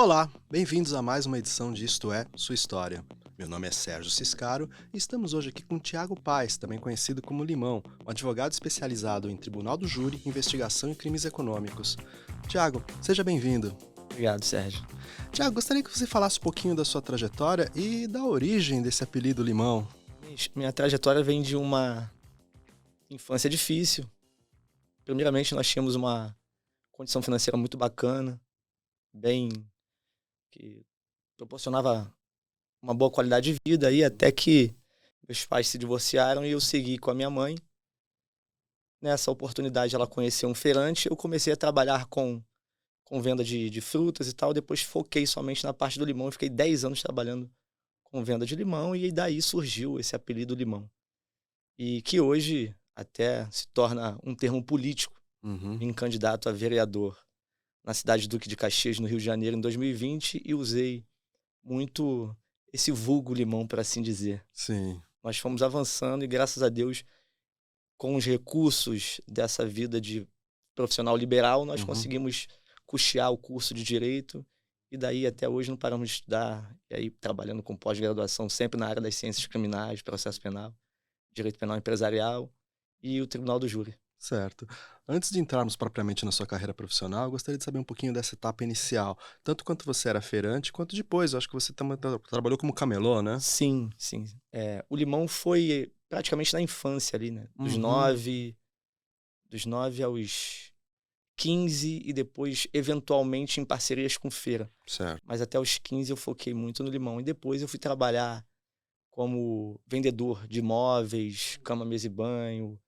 Olá, bem-vindos a mais uma edição de Isto é, Sua História. Meu nome é Sérgio Ciscaro e estamos hoje aqui com Tiago Paes, também conhecido como Limão, um advogado especializado em Tribunal do Júri, Investigação e Crimes Econômicos. Tiago, seja bem-vindo. Obrigado, Sérgio. Tiago, gostaria que você falasse um pouquinho da sua trajetória e da origem desse apelido Limão. Minha trajetória vem de uma infância difícil. Primeiramente, nós tínhamos uma condição financeira muito bacana, bem que proporcionava uma boa qualidade de vida, aí até que meus pais se divorciaram e eu segui com a minha mãe. Nessa oportunidade, ela conheceu um feirante, eu comecei a trabalhar com venda de frutas e tal, depois foquei somente na parte do limão, fiquei 10 anos trabalhando com venda de limão e daí surgiu esse apelido Limão. E que hoje até se torna um termo político. Uhum, Vim candidato a vereador na cidade de Duque de Caxias, no Rio de Janeiro, em 2020, e usei muito esse vulgo limão, por assim dizer. sim. Nós fomos avançando e, graças a Deus, com os recursos dessa vida de profissional liberal, nós Uhum. conseguimos custear o curso de Direito, e daí até hoje não paramos de estudar, e aí trabalhando com pós-graduação, sempre na área das ciências criminais, processo penal, direito penal empresarial e o Tribunal do Júri. Certo. Antes de entrarmos propriamente na sua carreira profissional, eu gostaria de saber um pouquinho dessa etapa inicial, tanto quanto você era feirante, quanto depois. Eu acho que você também trabalhou como camelô, né? Sim, sim. O limão foi praticamente na infância ali, né, Uhum, dos 9 aos 15 e depois eventualmente em parcerias com feira. certo. Mas até os 15 eu foquei muito no limão e depois eu fui trabalhar como vendedor de móveis, cama, mesa e banho,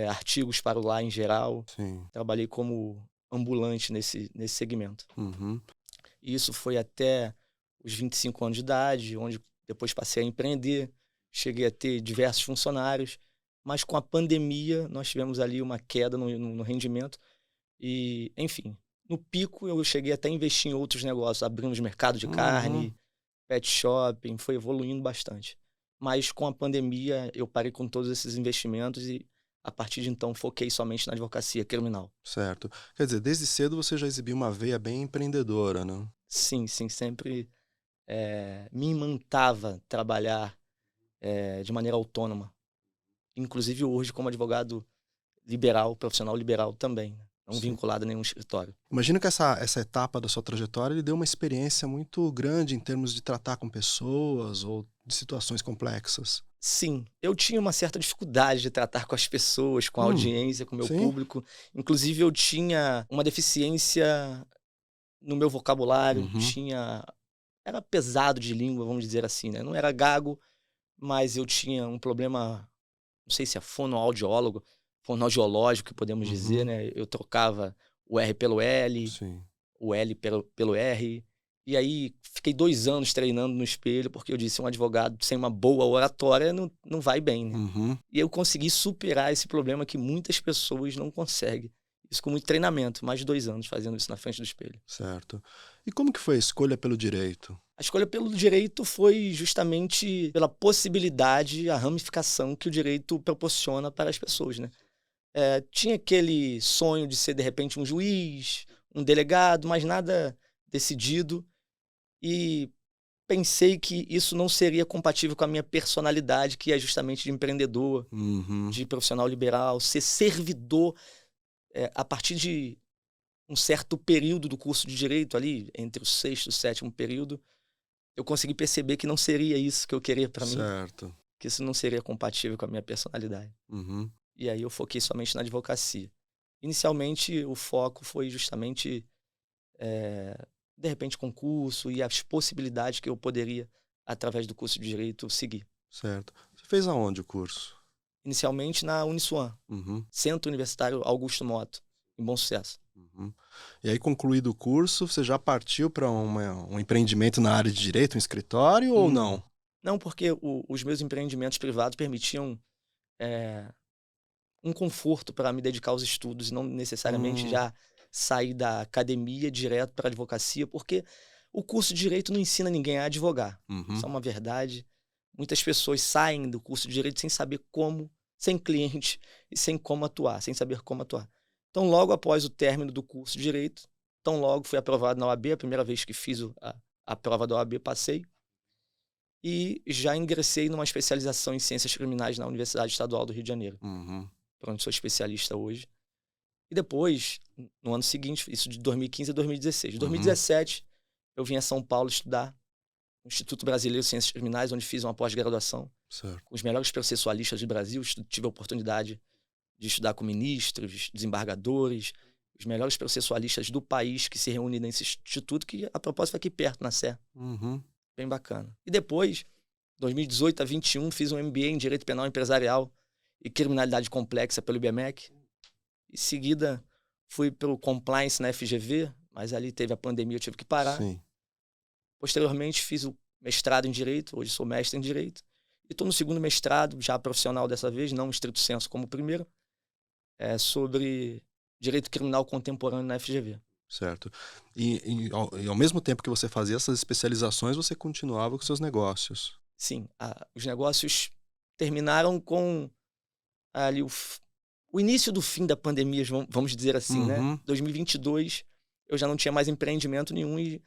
artigos para o lar em geral. Sim. Trabalhei como ambulante nesse segmento. Uhum. E isso foi até os 25 anos de idade, onde depois passei a empreender, cheguei a ter diversos funcionários, mas com a pandemia nós tivemos ali uma queda no rendimento e, enfim, no pico eu cheguei até a investir em outros negócios, abrimos mercado de Uhum. carne, pet shopping, foi evoluindo bastante. Mas com a pandemia eu parei com todos esses investimentos e a partir de então foquei somente na advocacia criminal. Certo. Quer dizer, desde cedo você já exibiu uma veia bem empreendedora, né? Sim, sim, sempre me imantava trabalhar de maneira autônoma. Inclusive hoje como advogado liberal, profissional liberal também, né, não Sim. vinculado a nenhum escritório. Imagino que essa etapa da sua trajetória lhe deu uma experiência muito grande em termos de tratar com pessoas ou de situações complexas. Sim, eu tinha uma certa dificuldade de tratar com as pessoas, com a Hum, audiência, com o meu sim? público. Inclusive eu tinha uma deficiência no meu vocabulário, Uhum, era pesado de língua, vamos dizer assim, né, não era gago, mas eu tinha um problema, não sei se é fonoaudiológico que podemos dizer, uhum, né, eu trocava o R pelo L, sim. o L pelo R, e aí fiquei 2 anos treinando no espelho, porque eu disse: "Um advogado sem uma boa oratória não vai bem, né". Uhum, E eu consegui superar esse problema que muitas pessoas não conseguem. Isso com muito treinamento, mais de 2 anos fazendo isso na frente do espelho. certo. E como que foi a escolha pelo direito? A escolha pelo direito foi justamente pela possibilidade, a ramificação que o direito proporciona para as pessoas, né. Tinha aquele sonho de ser, de repente, um juiz, um delegado, mas nada decidido, e pensei que isso não seria compatível com a minha personalidade, que é justamente de empreendedor, Uhum, de profissional liberal, ser servidor, a partir de um certo período do curso de direito ali, entre o sexto e o sétimo período, eu consegui perceber que não seria isso que eu queria para mim, certo. que isso não seria compatível com a minha personalidade. Uhum, E aí eu foquei somente na advocacia. Inicialmente o foco foi justamente, eh, de repente concurso e as possibilidades que eu poderia, através do curso de direito, seguir. certo. Você fez aonde o curso? Inicialmente na Uniswan, Uhum, Centro Universitário Augusto Motto, em Bom Sucesso. uhum. E aí, concluído o curso, você já partiu para um empreendimento na área de direito, um escritório ou Não. não? Não, porque os meus empreendimentos privados permitiam, eh, um conforto para me dedicar aos estudos e não necessariamente Hum, já sair da academia direto para a advocacia, porque o curso de direito não ensina ninguém a advogar. Isso uhum, é uma verdade. Muitas pessoas saem do curso de direito sem saber como, sem cliente e sem como atuar, sem saber como atuar. Então, logo após o término do curso de direito, tão logo fui aprovado na OAB, a primeira vez que fiz a prova da OAB, passei. E já ingressei numa especialização em Ciências Criminais na Universidade Estadual do Rio de Janeiro, Uhum. por onde sou especialista hoje. E depois, no ano seguinte, isso de 2015 a 2016. Em 2017, eu vim a São Paulo estudar no Instituto Brasileiro de Ciências Criminais, onde fiz uma pós-graduação Certo. com os melhores processualistas do Brasil. Tive a oportunidade de estudar com ministros, desembargadores, os melhores processualistas do país que se reúnem nesse instituto, que a propósito foi aqui perto, na Sé. Uhum. Bem bacana. E depois, 2018 a 21, fiz um MBA em Direito Penal Empresarial e Criminalidade Complexa pelo IBMEC. Em seguida, fui pelo Compliance na FGV, mas ali teve a pandemia, eu tive que parar. Sim. Posteriormente, fiz o mestrado em Direito, hoje sou mestre em Direito. E estou no segundo mestrado, já profissional dessa vez, não estrito senso como o primeiro, sobre Direito Criminal Contemporâneo na FGV. Certo. E ao mesmo tempo que você fazia essas especializações, você continuava com seus negócios. Sim, os negócios terminaram com ali o início do fim da pandemia, vamos dizer assim, né? 2022, eu já não tinha mais empreendimento nenhum e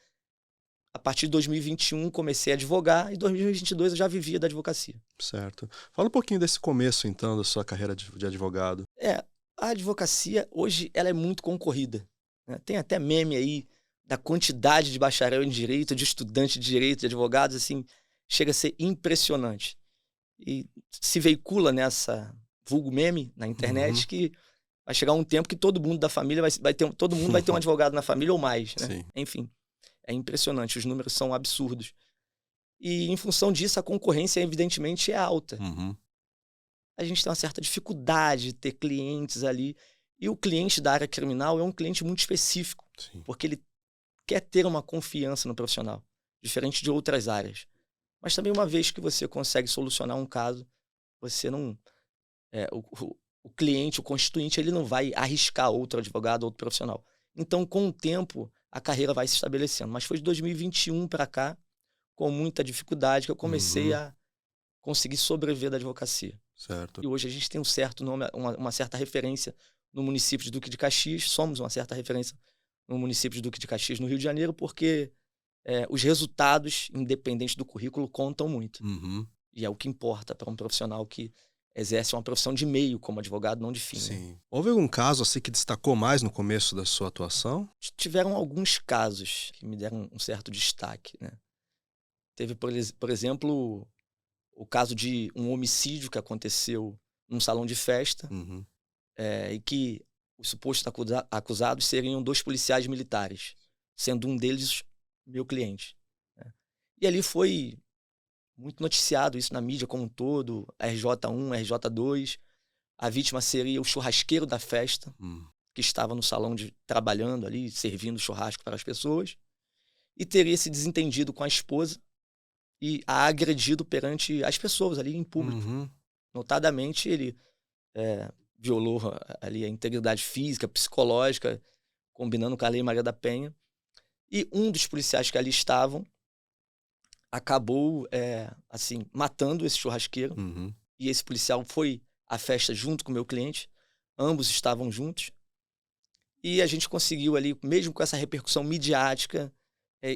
a partir de 2021 comecei a advogar e em 2022 eu já vivia da advocacia. Certo. Fala um pouquinho desse começo, então, da sua carreira de advogado. A advocacia hoje ela é muito concorrida, né? Tem até meme aí da quantidade de bacharel em direito, de estudante de direito, de advogados, assim, chega a ser impressionante. E se veicula nessa vulgo meme na internet que vai chegar um tempo que todo mundo da família todo mundo vai ter um advogado na família ou mais, né? Sim. Enfim, é impressionante, os números são absurdos. E em função disso, a concorrência evidentemente é alta. A gente tem uma certa dificuldade de ter clientes ali. E o cliente da área criminal é um cliente muito específico, Sim. porque ele quer ter uma confiança no profissional, diferente de outras áreas. Mas também uma vez que você consegue solucionar um caso, você não... o cliente, o constituinte, ele não vai arriscar outro advogado, outro profissional. Então, com o tempo, a carreira vai se estabelecendo. Mas foi de 2021 para cá, com muita dificuldade, que eu comecei a conseguir sobreviver da advocacia. Certo. E hoje a gente tem um certo nome, uma certa referência no município de Duque de Caxias. Somos uma certa referência no município de Duque de Caxias, no Rio de Janeiro, porque os resultados, independente do currículo, contam muito. E é o que importa para um profissional que exerce uma profissão de meio como advogado, não de fim. Sim. Né? Houve algum caso assim que destacou mais no começo da sua atuação? Tiveram alguns casos que me deram um certo destaque. Né? Teve, por exemplo, o caso de um homicídio que aconteceu num salão de festa e que os supostos acusados seriam 2 policiais militares, sendo um deles meu cliente. Né? E ali foi muito noticiado isso na mídia como um todo, RJ1, RJ2. A vítima seria o churrasqueiro da festa, que estava no salão trabalhando ali, servindo churrasco para as pessoas, e teria se desentendido com a esposa e a agredido perante as pessoas ali em público. Notadamente, ele violou ali a integridade física, psicológica, combinando com a Lei Maria da Penha. E um dos policiais que ali estavam acabou, matando esse churrasqueiro. E esse policial foi à festa junto com o meu cliente. Ambos estavam juntos. E a gente conseguiu ali, mesmo com essa repercussão midiática,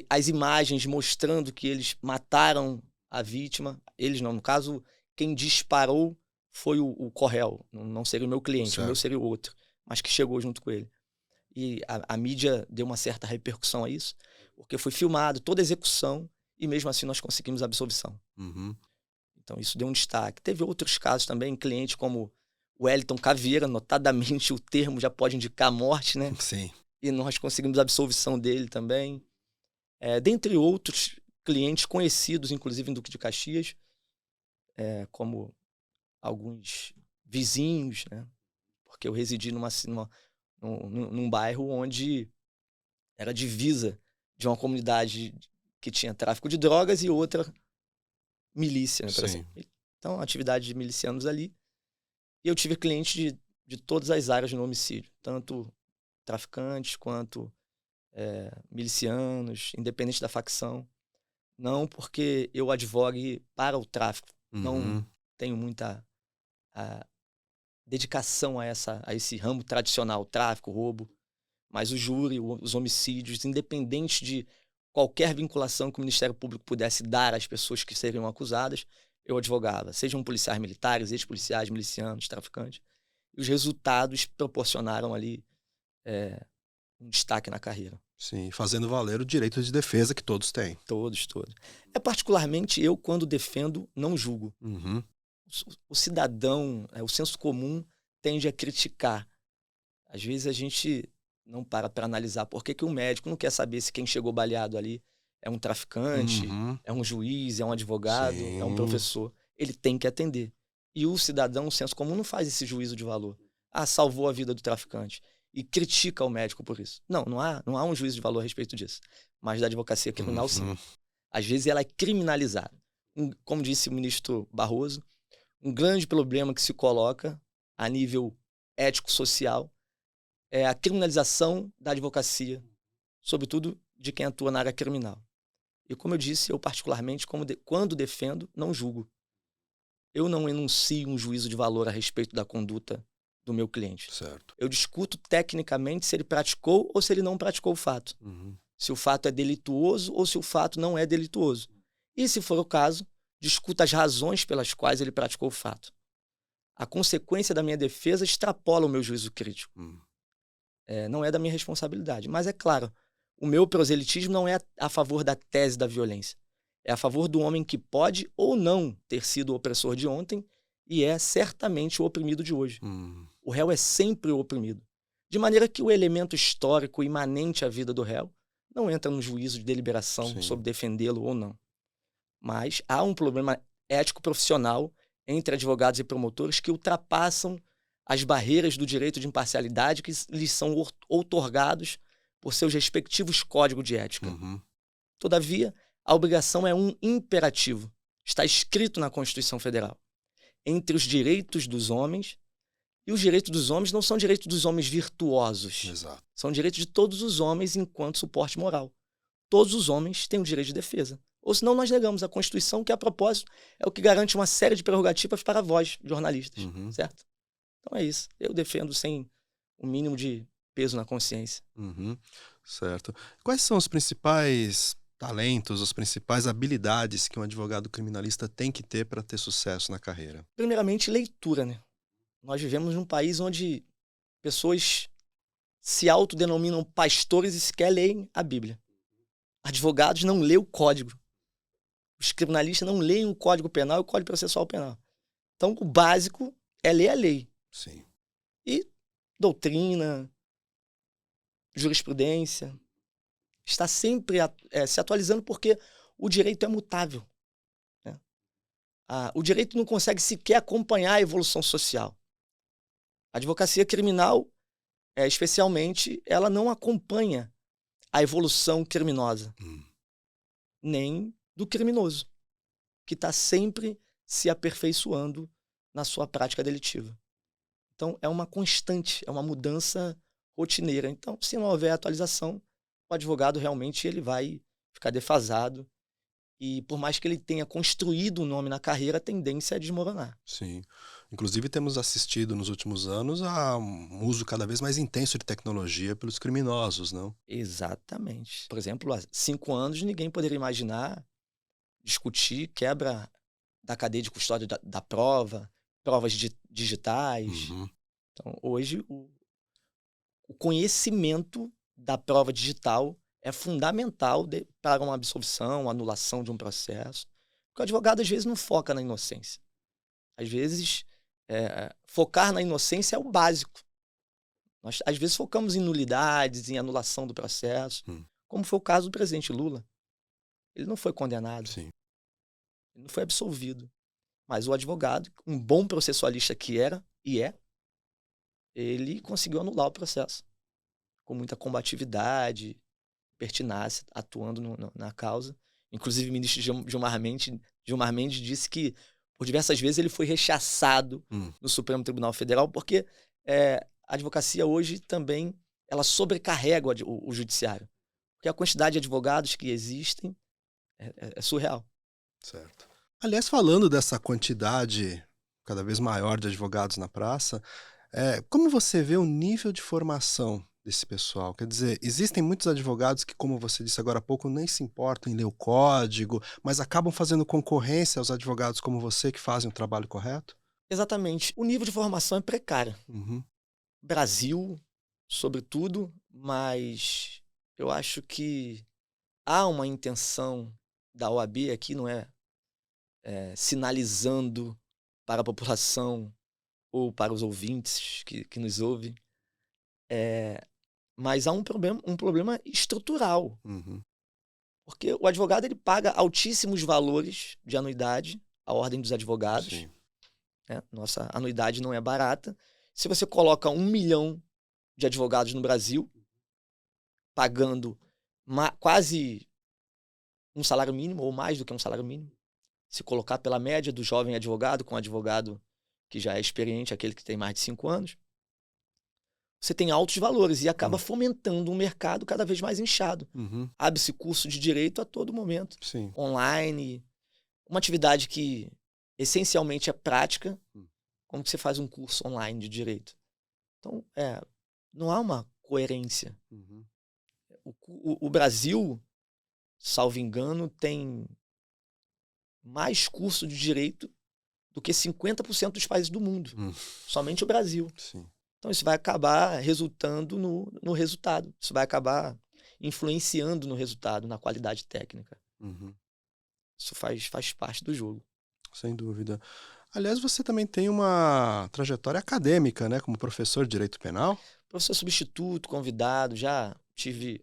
as imagens mostrando que eles mataram a vítima. Eles não, no caso, quem disparou foi o Correl. Não seria o meu cliente, certo. O meu seria o outro, mas que chegou junto com ele. E a mídia deu uma certa repercussão a isso, porque foi filmado toda a execução e mesmo assim nós conseguimos a absolvição. Então isso deu um destaque. Teve outros casos também, clientes como o Wellington Caveira, notadamente o termo já pode indicar a morte, né? Sim. E nós conseguimos a absolvição dele também. Dentre outros clientes conhecidos, inclusive em Duque de Caxias, como alguns vizinhos, né? Porque eu residi num bairro onde era divisa de uma comunidade que tinha tráfico de drogas e outra milícia, né, por exemplo. Então, atividade de milicianos ali. E eu tive clientes de todas as áreas no homicídio, tanto traficantes quanto milicianos, independente da facção. Não porque eu advogue para o tráfico. Não tenho muita dedicação a esse ramo tradicional, tráfico, roubo. Mas o júri, os homicídios, independente de qualquer vinculação que o Ministério Público pudesse dar às pessoas que seriam acusadas, eu advogava. Sejam policiais militares, ex-policiais, milicianos, traficantes. E os resultados proporcionaram ali um destaque na carreira. Sim, fazendo valer o direito de defesa que todos têm. Todos. É particularmente eu, quando defendo, não julgo. Uhum. O cidadão, o senso comum tende a criticar. Às vezes a gente não para analisar por que o médico não quer saber se quem chegou baleado ali é um traficante, é um juiz, é um advogado, Sim. é um professor. Ele tem que atender. E o cidadão, o senso comum, não faz esse juízo de valor. Salvou a vida do traficante. E critica o médico por isso. Não há um juízo de valor a respeito disso. Mas da advocacia criminal, sim. Às vezes ela é criminalizada. Como disse o ministro Barroso, um grande problema que se coloca a nível ético-social é a criminalização da advocacia, sobretudo de quem atua na área criminal. E como eu disse, eu particularmente, quando defendo, não julgo. Eu não enuncio um juízo de valor a respeito da conduta do meu cliente. Certo. Eu discuto tecnicamente se ele praticou ou se ele não praticou o fato. Se o fato é delituoso ou se o fato não é delituoso. E, se for o caso, discuto as razões pelas quais ele praticou o fato. A consequência da minha defesa extrapola o meu juízo crítico. Não é da minha responsabilidade. Mas, é claro, o meu proselitismo não é a favor da tese da violência. É a favor do homem que pode ou não ter sido o opressor de ontem e é certamente o oprimido de hoje. O réu é sempre o oprimido. De maneira que o elemento histórico imanente à vida do réu não entra no juízo de deliberação sobre defendê-lo ou não. Mas há um problema ético-profissional entre advogados e promotores que ultrapassam as barreiras do direito de imparcialidade que lhes são outorgados por seus respectivos códigos de ética. Todavia, a obrigação é um imperativo. Está escrito na Constituição Federal. Entre os direitos dos homens, e os direitos dos homens não são direitos dos homens virtuosos. Exato. São direitos de todos os homens enquanto suporte moral. Todos os homens têm o direito de defesa. Ou senão nós negamos a Constituição, que a propósito é o que garante uma série de prerrogativas para vós, jornalistas. Certo? Então é isso. Eu defendo sem o mínimo de peso na consciência. Certo. Quais são os principais talentos, as principais habilidades que um advogado criminalista tem que ter para ter sucesso na carreira? Primeiramente, leitura, né? Nós vivemos num país onde pessoas se autodenominam pastores e sequer leem a Bíblia. Advogados não lêem o código. Os criminalistas não leem o Código Penal e o Código Processual Penal. Então, o básico é ler a lei. Sim. E doutrina, jurisprudência. Está sempre se atualizando porque o direito é mutável. Né? O direito não consegue sequer acompanhar a evolução social. A advocacia criminal, especialmente, ela não acompanha a evolução criminosa, nem do criminoso, que está sempre se aperfeiçoando na sua prática delitiva. Então, é uma constante, é uma mudança rotineira. Então, se não houver atualização, o advogado realmente ele vai ficar defasado e, por mais que ele tenha construído um nome na carreira, a tendência é desmoronar. Sim. Inclusive, temos assistido nos últimos anos a um uso cada vez mais intenso de tecnologia pelos criminosos, não? Exatamente. Por exemplo, há 5 anos, ninguém poderia imaginar discutir quebra da cadeia de custódia da prova, provas digitais. Então, hoje, o conhecimento da prova digital é fundamental para uma absolvição, uma anulação de um processo. Porque o advogado, às vezes, não foca na inocência. Às vezes, focar na inocência é o básico. Nós, às vezes, focamos em nulidades, em anulação do processo, como foi o caso do presidente Lula. Ele não foi condenado. Sim. Ele não foi absolvido. Mas o advogado, um bom processualista que era e é, ele conseguiu anular o processo. Com muita combatividade, pertinácia, atuando na causa. Inclusive, o ministro Gilmar Mendes disse que, por diversas vezes, ele foi rechaçado no Supremo Tribunal Federal, porque a advocacia hoje também ela sobrecarrega o judiciário. Porque a quantidade de advogados que existem é surreal. Certo. Aliás, falando dessa quantidade cada vez maior de advogados na praça, como você vê o nível de formação desse pessoal? Quer dizer, existem muitos advogados que, como você disse agora há pouco, nem se importam em ler o código, mas acabam fazendo concorrência aos advogados como você que fazem o trabalho correto? Exatamente. O nível de formação é precário. Uhum, Brasil, sobretudo, mas eu acho que há uma intenção da OAB aqui, não é, sinalizando para a população ou para os ouvintes que nos ouvem, mas há um problema estrutural, uhum, porque o advogado ele paga altíssimos valores de anuidade, a ordem dos advogados, sim. né? Nossa anuidade não é barata. Se você coloca 1 milhão de advogados no Brasil, pagando quase um salário mínimo, ou mais do que um salário mínimo, se colocar pela média do jovem advogado com advogado que já é experiente, aquele que tem mais de 5 anos, você tem altos valores e acaba fomentando um mercado cada vez mais inchado. Uhum, Abre-se curso de direito a todo momento, sim. online, uma atividade que essencialmente é prática, como que você faz um curso online de direito. Então, não há uma coerência. Uhum, O Brasil, salvo engano, tem mais curso de direito do que 50% dos países do mundo. Somente o Brasil. sim. Então isso vai acabar resultando no resultado. Isso vai acabar influenciando no resultado, na qualidade técnica. Uhum, Isso faz parte do jogo. sem dúvida. Aliás, você também tem uma trajetória acadêmica, né, como professor de direito penal? Professor substituto, convidado, já tive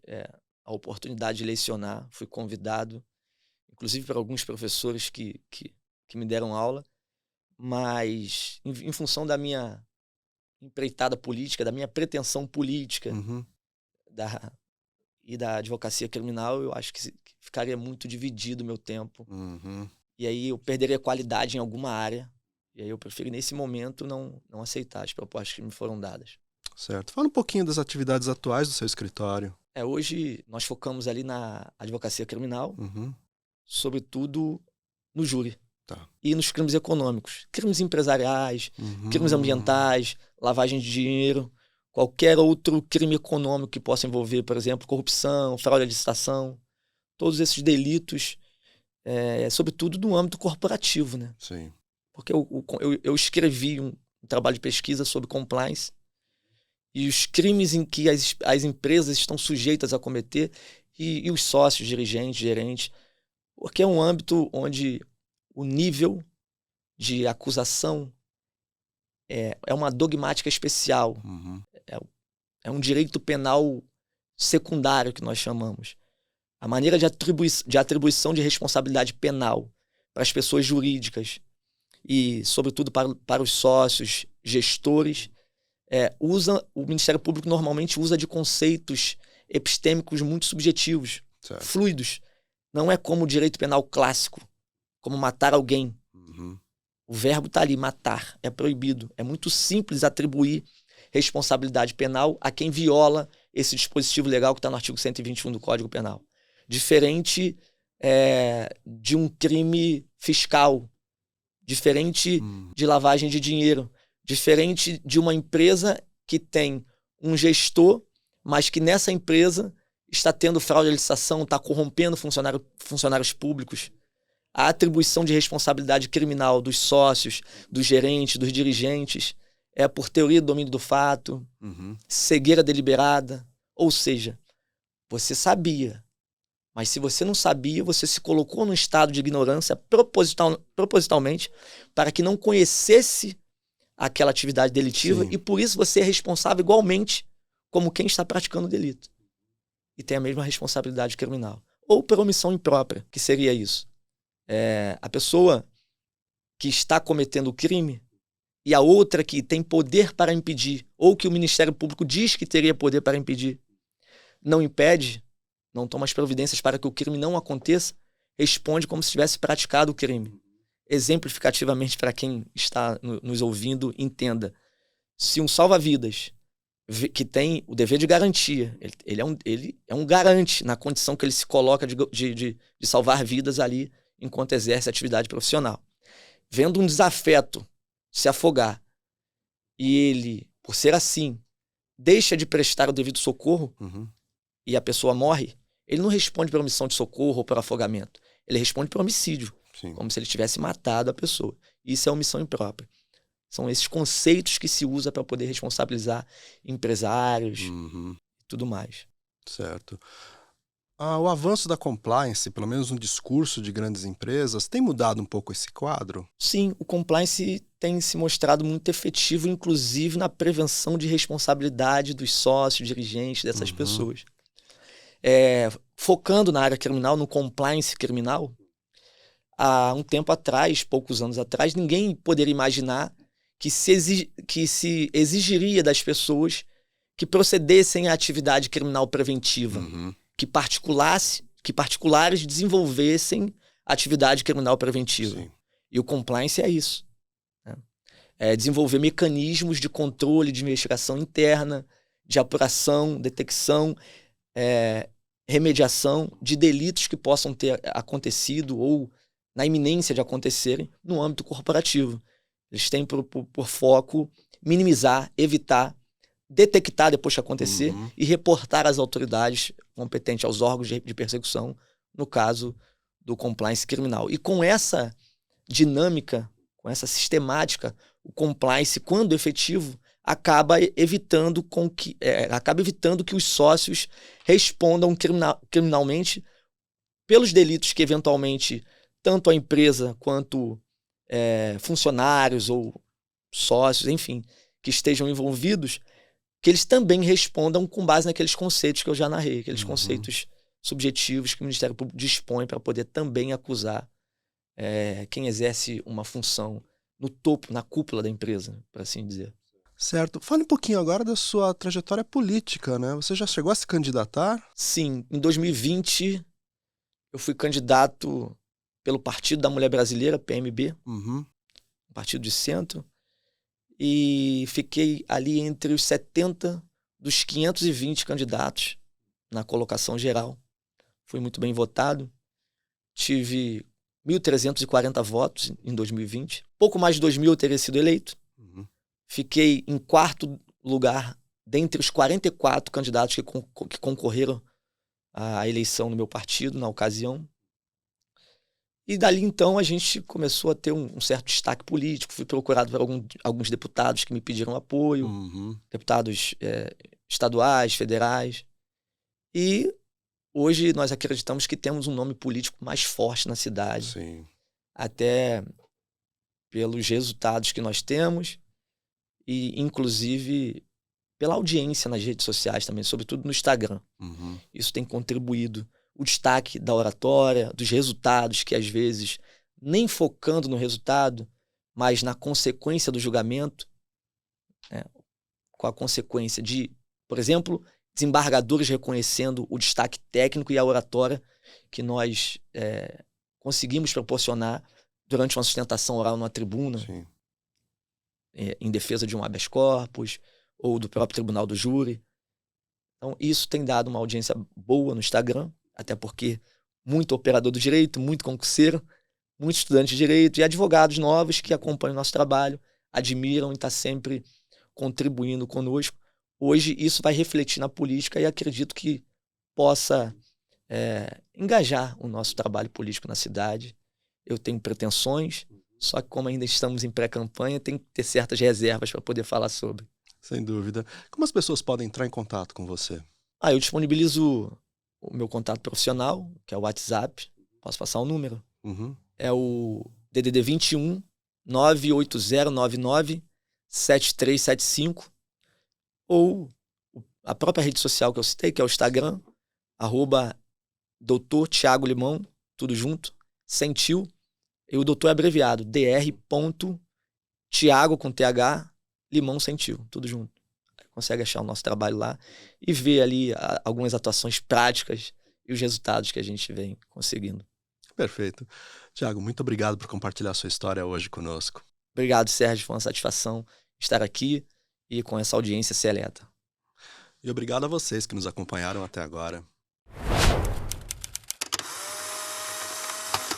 a oportunidade de lecionar, fui convidado, inclusive por alguns professores que me deram aula, mas em função da minha empreitada política, da minha pretensão política Uhum, e da advocacia criminal, eu acho que ficaria muito dividido o meu tempo. uhum. E aí eu perderia qualidade em alguma área. E aí eu prefiro, nesse momento, não aceitar as propostas que me foram dadas. Certo. Fala um pouquinho das atividades atuais do seu escritório. Hoje nós focamos ali na advocacia criminal, Uhum, sobretudo no júri tá. e nos crimes econômicos. Crimes empresariais, crimes Uhum, ambientais, lavagem de dinheiro, qualquer outro crime econômico que possa envolver, por exemplo, corrupção, fraude à licitação, todos esses delitos, sobretudo no âmbito corporativo, né? sim. Porque eu escrevi um trabalho de pesquisa sobre compliance e os crimes em que as empresas estão sujeitas a cometer e os sócios, dirigentes, gerentes, porque é um âmbito onde o nível de acusação é uma dogmática especial, Uhum, é um direito penal secundário que nós chamamos. A maneira de atribuição de responsabilidade penal para as pessoas jurídicas e, sobretudo, para os sócios, gestores, o Ministério Público normalmente usa de conceitos epistêmicos muito subjetivos, certo. fluidos. Não é como o direito penal clássico, como matar alguém. Uhum, O verbo está ali, matar, é proibido. É muito simples atribuir responsabilidade penal a quem viola esse dispositivo legal que está no artigo 121 do Código Penal. Diferente de um crime fiscal, diferente de lavagem de dinheiro, diferente de uma empresa que tem um gestor, mas que nessa empresa está tendo fraude à licitação, está corrompendo funcionários públicos. A atribuição de responsabilidade criminal dos sócios, dos gerentes, dos dirigentes, é por teoria do domínio do fato, cegueira deliberada. Ou seja, você sabia, mas se você não sabia, você se colocou num estado de ignorância propositalmente para que não conhecesse aquela atividade delitiva. sim. E por isso você é responsável igualmente como quem está praticando o delito. E tem a mesma responsabilidade criminal. Ou por omissão imprópria, que seria isso. A pessoa que está cometendo o crime e a outra que tem poder para impedir, ou que o Ministério Público diz que teria poder para impedir, não impede, não toma as providências para que o crime não aconteça, responde como se tivesse praticado o crime. Exemplificativamente, para quem está nos ouvindo, entenda. Se um salva-vidas que tem o dever de garantia, ele é um garante na condição que ele se coloca de salvar vidas ali enquanto exerce a atividade profissional. Vendo um desafeto se afogar e ele, por ser assim, deixa de prestar o devido socorro Uhum. e a pessoa morre, ele não responde por omissão de socorro ou por afogamento. Ele responde por homicídio, Sim. como se ele tivesse matado a pessoa. Isso é omissão imprópria. São esses conceitos que se usa para poder responsabilizar empresários e Uhum. tudo mais. Certo. O avanço da compliance, pelo menos no discurso de grandes empresas, tem mudado um pouco esse quadro? Sim, o compliance tem se mostrado muito efetivo, inclusive na prevenção de responsabilidade dos sócios, dirigentes dessas Uhum. pessoas. Focando na área criminal, no compliance criminal, há um tempo atrás, poucos anos atrás, ninguém poderia imaginar que se exigiria das pessoas que procedessem à atividade criminal preventiva, Uhum. que particulares desenvolvessem atividade criminal preventiva. Sim. E o compliance é isso. Né? É desenvolver mecanismos de controle, de investigação interna, de apuração, detecção, remediação de delitos que possam ter acontecido ou na iminência de acontecerem no âmbito corporativo. Eles têm por foco minimizar, evitar, detectar depois que acontecer Uhum. e reportar às autoridades competentes, aos órgãos de persecução, no caso do compliance criminal. E com essa dinâmica, com essa sistemática, o compliance, quando efetivo, acaba evitando que os sócios respondam criminalmente pelos delitos que, eventualmente, tanto a empresa quanto funcionários ou sócios, enfim, que estejam envolvidos, que eles também respondam com base naqueles conceitos que eu já narrei, aqueles conceitos subjetivos que o Ministério Público dispõe para poder também acusar quem exerce uma função no topo, na cúpula da empresa, por assim dizer. Certo. Fale um pouquinho agora da sua trajetória política, né? Você já chegou a se candidatar? Sim, em 2020 eu fui candidato pelo Partido da Mulher Brasileira, PMB, Uhum. um partido de centro, e fiquei ali entre os 70 dos 520 candidatos na colocação geral. Fui muito bem votado, tive 1.340 votos em 2020, pouco mais de 2.000 eu teria sido eleito. Uhum. Fiquei em quarto lugar dentre os 44 candidatos que concorreram à eleição no meu partido, na ocasião. E dali, então, a gente começou a ter um certo destaque político. Fui procurado por alguns deputados que me pediram apoio, Uhum. deputados estaduais, federais. E hoje nós acreditamos que temos um nome político mais forte na cidade, Sim. até pelos resultados que nós temos e, inclusive, pela audiência nas redes sociais também, sobretudo no Instagram. Uhum. Isso tem contribuído. O destaque da oratória, dos resultados, que às vezes, nem focando no resultado, mas na consequência do julgamento, com a consequência de, por exemplo, desembargadores reconhecendo o destaque técnico e a oratória que nós conseguimos proporcionar durante uma sustentação oral numa tribuna, Sim. em defesa de um habeas corpus ou do próprio tribunal do júri. Então, isso tem dado uma audiência boa no Instagram, até porque muito operador do direito, muito concurseiro, muito estudante de direito e advogados novos que acompanham o nosso trabalho, admiram e estão sempre contribuindo conosco. Hoje, isso vai refletir na política e acredito que possa engajar o nosso trabalho político na cidade. Eu tenho pretensões, só que como ainda estamos em pré-campanha, tem que ter certas reservas para poder falar sobre. Sem dúvida. Como as pessoas podem entrar em contato com você? Eu disponibilizo o meu contato profissional, que é o WhatsApp. Posso passar o número? Uhum. É o DDD 21 98099 7375, ou a própria rede social que eu citei, que é o Instagram, @Dr. Thiago Limão, tudo junto, sem tio, e o doutor é abreviado, dr.thiago com TH, Limão sem tio, tudo junto. Consegue achar o nosso trabalho lá e ver ali algumas atuações práticas e os resultados que a gente vem conseguindo. Perfeito. Thiago, muito obrigado por compartilhar sua história hoje conosco. Obrigado, Sérgio, foi uma satisfação estar aqui e com essa audiência seleta. E obrigado a vocês que nos acompanharam até agora.